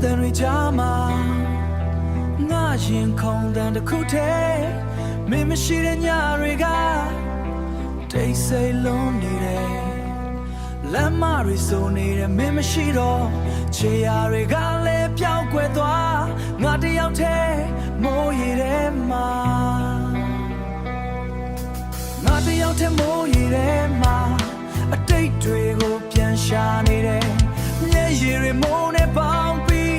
than we jama nga yin khong than the khu the me me shi de nya ri ga dai sai lon ni de lam ma ri so ni de me me shi do che ya ri ga le pyaw kwai twa nga tayaw the mo yi de ma nga tayaw the mo yi de ma a date တွေကိုပြန်ရှာနေတယ်မျက်ရည်တွေမိုးနဲ့ပေါင်းပြီး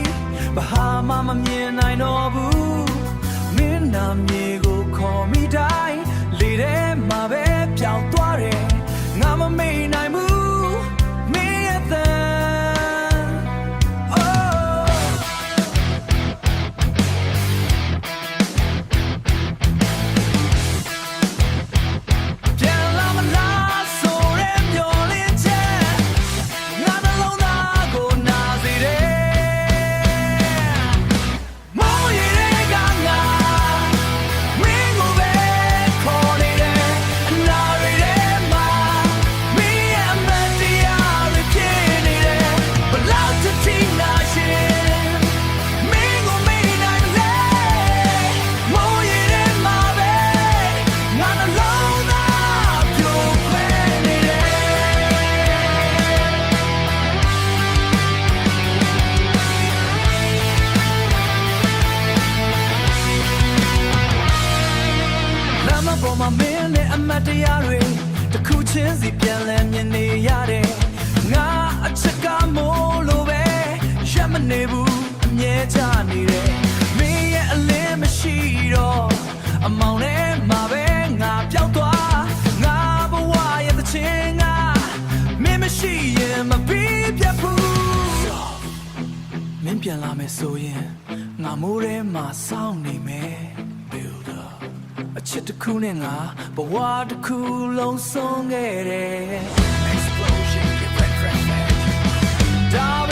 ဘာမှမမြင်နိုင်တော့ဘူးမင်းနာမြေကိုခေါ်မိတိုင်းလေထဲမှာပဲပြောင်းသွားတယ်ငါမမေ့နိုင်ဘူးမင်းရဲ့တန်ပေါ်မှာမင်းနဲ့အမတ်တရားတွေတစ်ခုချင်းစီပြန်လည်မြင်နေရတယ်ငါအချက်ကမိုးလိုပဲရက်မနေဘူးအမြဲချနေတယ်မင်းရဲ့အလင်းမရှိတော့အမောင်နဲ့မှာပဲငါပြောင်းသွားငါဘဝရဲ့သချင်းကမင်းမရှိရင်မပြီးပြတ်ဘူးမင်းပြန်လာမယ်ဆိုရင်ငါမိုးထဲမှာစောင့်နေမယ်အချစ်တစ်ခုနဲ့ငါဘဝတစ်ခုလုံးဆုံးခဲ့တယ် Explosion ရဲ့ red trash